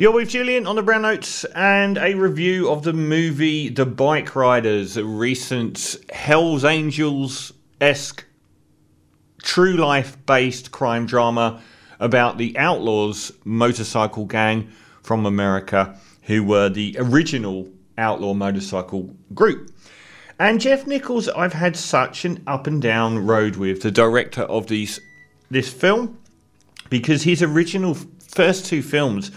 You're with Julian on the Brown Notes and a review of the movie The Bikeriders, a recent Hells Angels-esque true life-based crime drama about the Outlaws motorcycle gang from America who were the original outlaw motorcycle group. And Jeff Nichols, I've had such an up and down road with, the director of this film, because his original first two films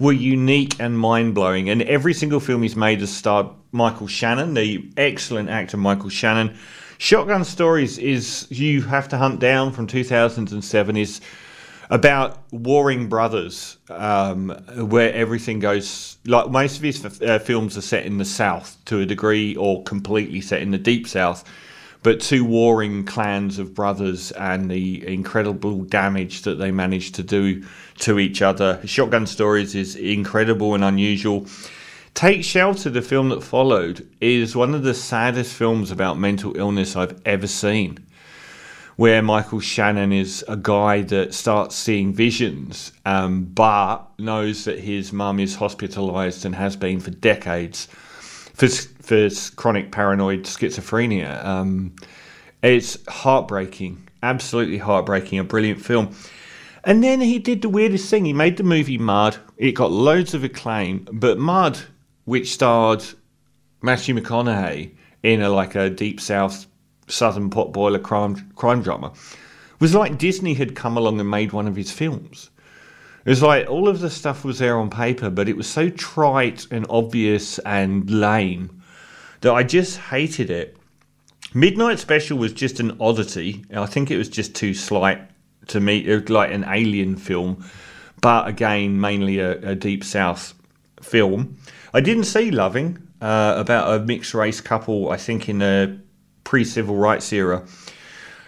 were unique and mind-blowing, and every single film he's made has starred Michael Shannon, the excellent actor Michael Shannon. Shotgun Stories is You Have to Hunt Down from 2007 is about warring brothers, where everything goes, like most of his films are set in the South to a degree, or completely set in the Deep South, but two warring clans of brothers and the incredible damage that they managed to do to each other. Shotgun Stories is incredible and unusual. Take Shelter, the film that followed, is one of the saddest films about mental illness I've ever seen, where Michael Shannon is a guy that starts seeing visions, but knows that his mum is hospitalised and has been for decades for chronic paranoid schizophrenia. It's heartbreaking, absolutely heartbreaking, a brilliant film. And then he did the weirdest thing. He made the movie Mud. It got loads of acclaim, but Mud, which starred Matthew McConaughey in a Deep South Southern potboiler crime drama, was like Disney had come along and made one of his films. It was like all of the stuff was there on paper, but it was so trite and obvious and lame that I just hated it. Midnight Special was just an oddity. I think it was just too slight to me. It was like an alien film, but again, mainly a Deep South film. I didn't see Loving, about a mixed race couple, I think in a pre-civil rights era.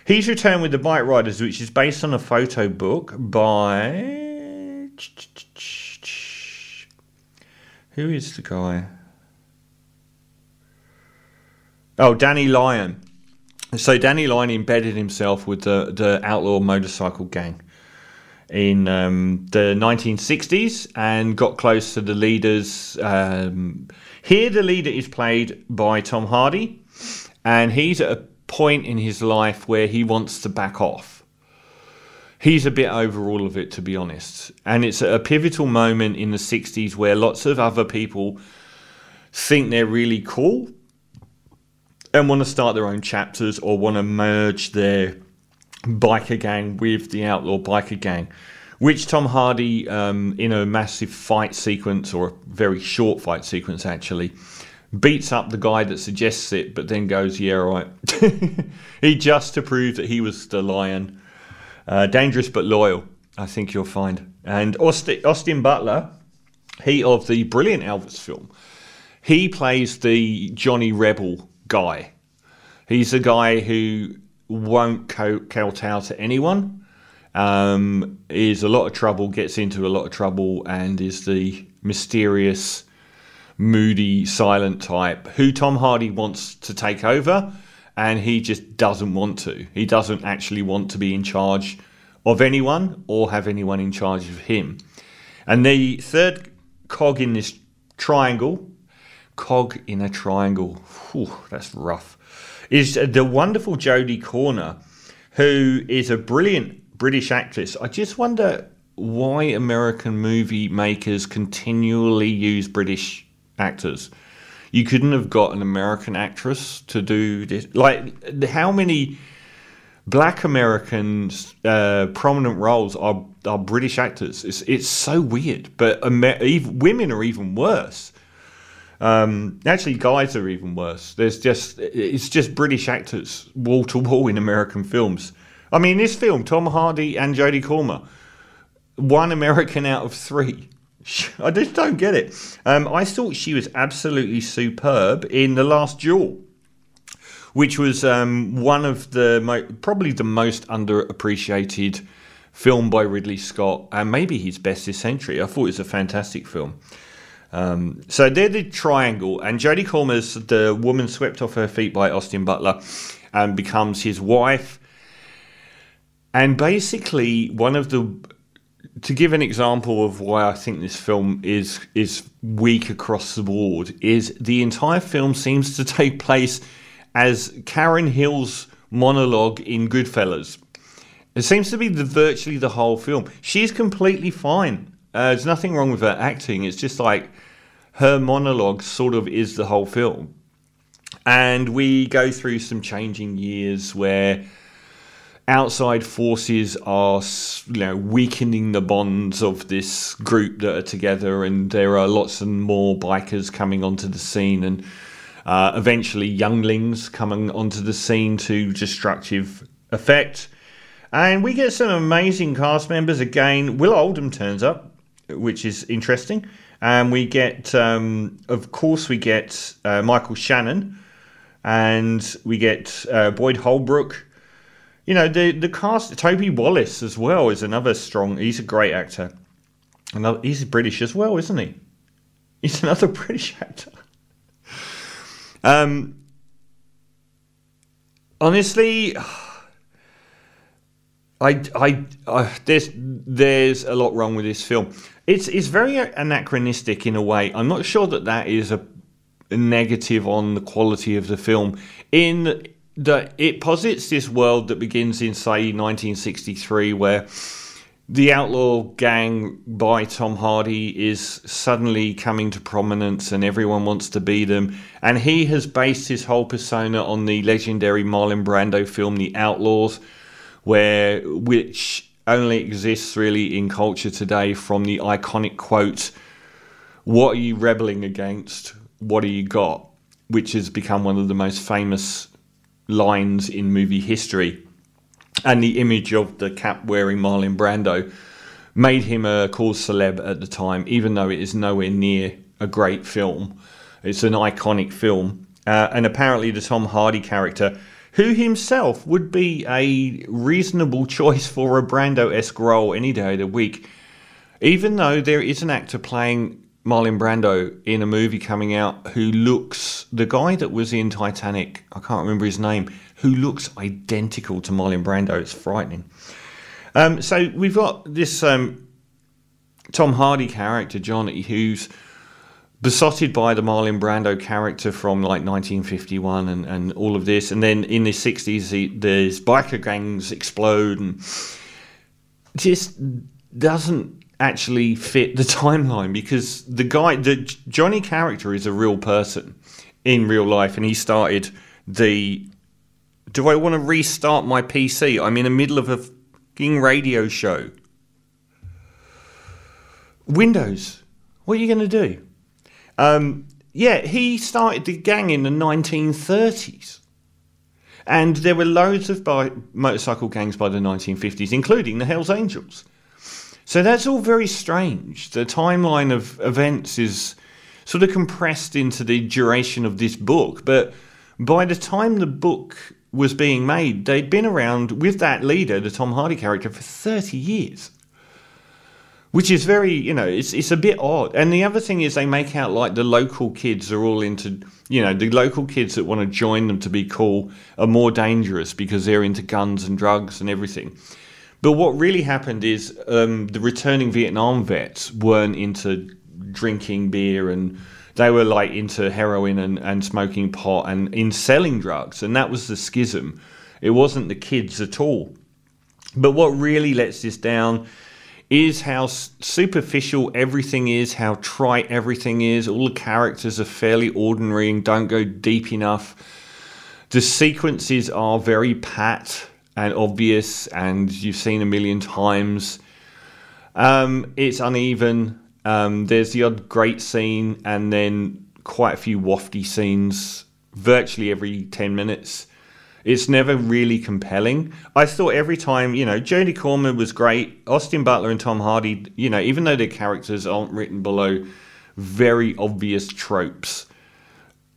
He's returned with The Bikeriders, which is based on a photo book by... Who is the guy? Oh, Danny Lyon. So Danny Lyon embedded himself with the outlaw motorcycle gang in the 1960s and got close to the leaders. Here the leader is played by Tom Hardy, and he's at a point in his life where he wants to back off. He's a bit over all of it, to be honest. And it's a pivotal moment in the 60s where lots of other people think they're really cool and want to start their own chapters or want to merge their biker gang with the outlaw biker gang, which Tom Hardy, in a massive fight sequence, or a very short fight sequence actually, beats up the guy that suggests it, but then goes, yeah, right. He just to prove that he was the lion. Dangerous but loyal, I think you'll find. And Austin Butler, he of the brilliant Elvis film, he plays the Johnny Rebel guy. He's a guy who won't kowtow to anyone, is a lot of trouble, gets into a lot of trouble, and is the mysterious, moody, silent type who Tom Hardy wants to take over, and he just doesn't want to. He doesn't actually want to be in charge of anyone or have anyone in charge of him. And the third cog in this triangle, whew, that's rough, is the wonderful Jodie Comer, who is a brilliant British actress. I just wonder why American movie makers continually use British actors. You couldn't have got an American actress to do this. Like, how many black Americans prominent roles are British actors? It's so weird. But women are even worse. Actually, guys are even worse. It's just British actors wall to wall in American films. I mean, this film, Tom Hardy and Jodie Comer, one American out of three. I just don't get it. I thought she was absolutely superb in The Last Duel, which was one of probably the most underappreciated film by Ridley Scott, and maybe his best this century. I thought it was a fantastic film. So they're the triangle, and Jodie Comer's the woman swept off her feet by Austin Butler and becomes his wife. And basically, one of the to give an example of why I think this film is weak across the board, is the entire film seems to take place as Karen Hill's monologue in Goodfellas. It seems to be virtually the whole film. She's completely fine. There's nothing wrong with her acting. It's just like her monologue sort of is the whole film. And we go through some changing years where outside forces are, weakening the bonds of this group that are together, and there are lots and more bikers coming onto the scene, and eventually younglings coming onto the scene to destructive effect. And we get some amazing cast members again. Will Oldham turns up, which is interesting. And we get, of course, Michael Shannon, and we get Boyd Holbrook. The cast. Toby Wallace as well is another strong. He's a great actor. He's British as well, isn't he? He's another British actor. Honestly, there's a lot wrong with this film. It's very anachronistic in a way. I'm not sure that is a negative on the quality of the film. In that it posits this world that begins in, say, 1963, where the outlaw gang by Tom Hardy is suddenly coming to prominence and everyone wants to be them. And he has based his whole persona on the legendary Marlon Brando film, The Outlaws, which only exists really in culture today from the iconic quote, "What are you rebelling against? What do you got?" which has become one of the most famous lines in movie history. And the image of the cap-wearing Marlon Brando made him a cause celeb at the time, even though it is nowhere near a great film. It's an iconic film. And apparently the Tom Hardy character, who himself would be a reasonable choice for a Brando-esque role any day of the week, even though there is an actor playing Marlon Brando in a movie coming out who looks, the guy that was in Titanic, I can't remember his name, who looks identical to Marlon Brando. It's frightening. So we've got this Tom Hardy character, Johnny, who's besotted by the Marlon Brando character from like 1951 and all of this. And then in the 60s, there's biker gangs explode and just doesn't actually fit the timeline, because the Johnny character is a real person in real life, and he started do I want to restart my PC? I'm in the middle of a fucking radio show. Windows, what are you going to do? He started the gang in the 1930s. And there were loads of motorcycle gangs by the 1950s, including the Hells Angels. So that's all very strange. The timeline of events is sort of compressed into the duration of this book. But by the time the book was being made, they'd been around with that leader, the Tom Hardy character, for 30 years. Which is very, it's a bit odd. And the other thing is they make out like the local kids are all into, the local kids that want to join them to be cool are more dangerous because they're into guns and drugs and everything. But what really happened is the returning Vietnam vets weren't into drinking beer, and they were like into heroin and smoking pot and in selling drugs. And that was the schism. It wasn't the kids at all. But what really lets this down is how superficial everything is, how trite everything is. All the characters are fairly ordinary and don't go deep enough. The sequences are very pat and obvious, and you've seen a million times. It's uneven. There's the odd great scene, and then quite a few wafty scenes virtually every 10 minutes. It's never really compelling. I thought every time, Jodie Comer was great. Austin Butler and Tom Hardy, even though their characters aren't written below very obvious tropes,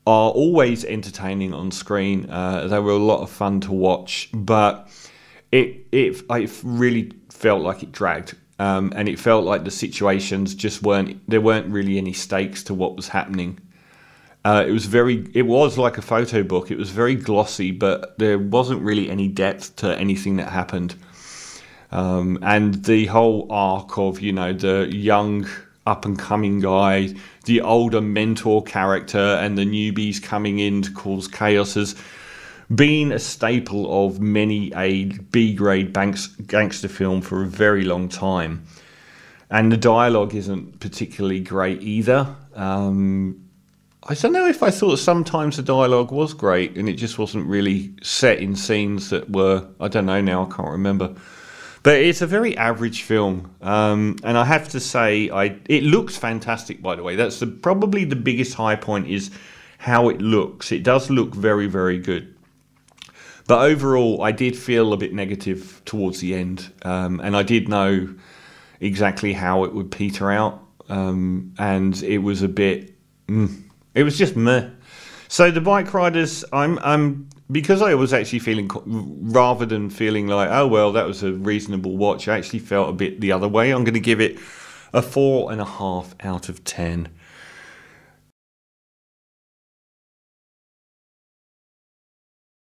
are always entertaining on screen. They were a lot of fun to watch, but I really felt like it dragged. And it felt like the situations there weren't really any stakes to what was happening. It was like a photo book. It was very glossy, but there wasn't really any depth to anything that happened. And the whole arc of, you know, the young up-and-coming guy, the older mentor character, and the newbies coming in to cause chaos has been a staple of many a B-grade gangster film for a very long time. And the dialogue isn't particularly great either. I don't know if I thought sometimes the dialogue was great and it just wasn't really set in scenes that were, I don't know now, I can't remember. But it's a very average film. And I have to say, it looks fantastic, by the way. That's probably the biggest high point, is how it looks. It does look very, very good. But overall, I did feel a bit negative towards the end. And I did know exactly how it would peter out. And it was a bit... it was just meh. So the Bikeriders, I'm because I was actually feeling, rather than feeling like, oh well, that was a reasonable watch, I actually felt a bit the other way. I'm going to give it a 4.5 out of 10.